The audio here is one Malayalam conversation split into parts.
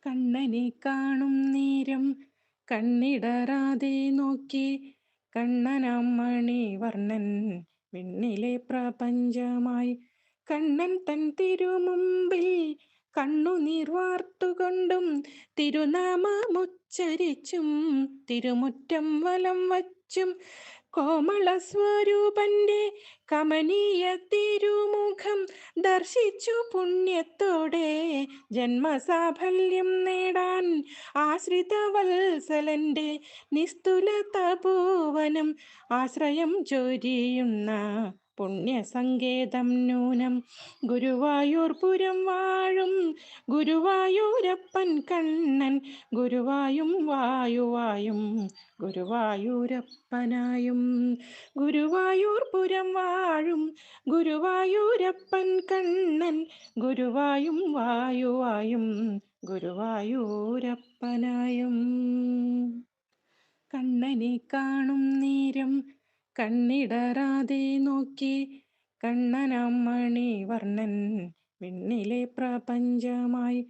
കണ്ണനെ കാണും നേരം കണ്ണിടറാതെ നോക്കി കണ്ണനാം മണിവർണ്ണൻ വിണ്ണിലെ പ്രപഞ്ചമായി കണ്ണൻ തൻ തിരുമുമ്പിൽ കണ്ണുനീർ വാർത്തുകൊണ്ടും തിരുനാമമുച്ചരിച്ചും തിരുമുറ്റം വലം വച്ചും കോമള സ്വരൂപന്റെ കമനീയ തിരുമുഖം ദർശിച്ചു പുണ്യത്തോടെ ജന്മസാഫല്യം നേടാൻ ആശ്രിതവത്സലന്റെ നിസ്തുല തപോവനം ആശ്രയം ചൊരിയുന്ന പുണ്യസങ്കേതം നൂനം ഗുരുവായൂർപുരം വാഴും ഗുരുവായൂരപ്പൻ കണ്ണൻ ഗുരുവായും വായുവായും ഗുരുവായൂരപ്പനായും ഗുരുവായൂർപുരം വാഴും ഗുരുവായൂരപ്പൻ കണ്ണൻ ഗുരുവായും വായുവായും ഗുരുവായൂരപ്പനായും കണ്ണനെ കാണും നേരം കണ്ണിടറാതെ നോക്കി കണ്ണനാം മണിവർണ്ണൻ വിണ്ണിലെ പ്രപഞ്ചമായി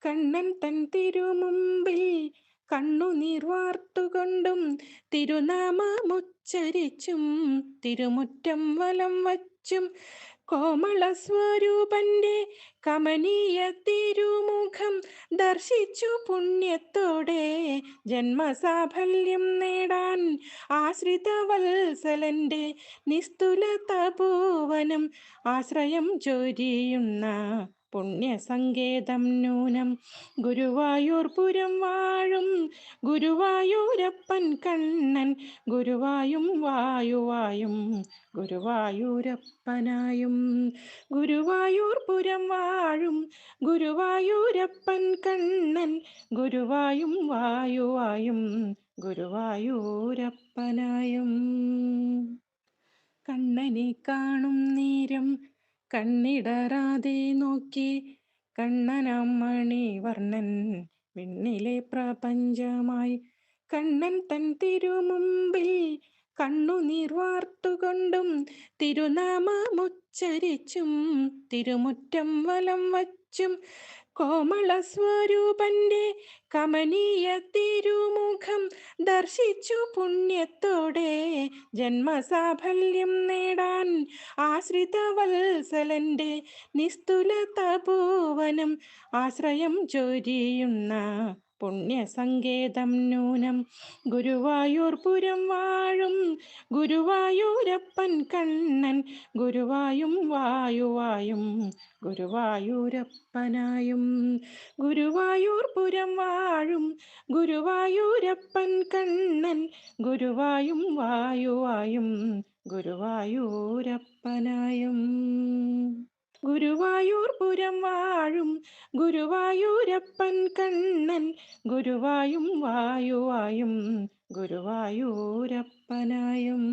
കണ്ണൻ തൻ തിരുമുമ്പിൽ കണ്ണുനീർ വാർത്തുകൊണ്ടും തിരുനാമമുച്ചരിച്ചും തിരുമുറ്റം വലം വച്ചും കോമള സ്വരൂപന്റെ കമനീയ തിരുമുഖം ദർശിച്ചു പുണ്യത്തോടെ ജന്മസാഫല്യം നേടാൻ ആശ്രിതവത്സലന്റെ നിസ്തുല തപോവനം ആശ്രയം ചൊരിയുന്ന പുണ്യസങ്കേതം നൂനം ഗുരുവായൂർപുരം വാഴും ഗുരുവായൂരപ്പൻ കണ്ണൻ ഗുരുവായും വായുവായും ഗുരുവായൂരപ്പനായും ഗുരുവായൂർപുരം വാഴും ഗുരുവായൂരപ്പൻ കണ്ണൻ ഗുരുവായും വായുവായും ഗുരുവായൂരപ്പനായും കണ്ണനെ കാണും നേരം കണ്ണിടറാതെ നോക്കി കണ്ണനാം മണിവർണ്ണൻ വിണ്ണിലെ പ്രപഞ്ചമായി കണ്ണൻ തൻ തിരുമുമ്പിൽ കണ്ണുനീർ വാർത്തുകൊണ്ടും തിരുനാമമുച്ചരിച്ചും തിരുമുറ്റം വലം വച്ചും കോമള സ്വരൂപന്റെ കമനീയ തിരുമുഖം ദർശിച്ചു പുണ്യത്തോടെ ജന്മസാഫല്യം നേടാൻ ആശ്രിതവത്സലന്റെ നിസ്തുല തപോവനം ആശ്രയം ചൊരിയുന്ന പുണ്യസങ്കേതം നൂനം ഗുരുവായൂർപുരം വാഴും ഗുരുവായൂരപ്പൻ കണ്ണൻ ഗുരുവായും വായുവായും ഗുരുവായൂരപ്പനായും ഗുരുവായൂർപുരം വാഴും ഗുരുവായൂരപ്പൻ കണ്ണൻ ഗുരുവായും വായുവായും ഗുരുവായൂരപ്പനായും ഗുരുവായൂർപുരം വാഴും ഗുരുവായൂരപ്പൻ കണ്ണൻ ഗുരുവായും വായുവായും ഗുരുവായൂരപ്പനായും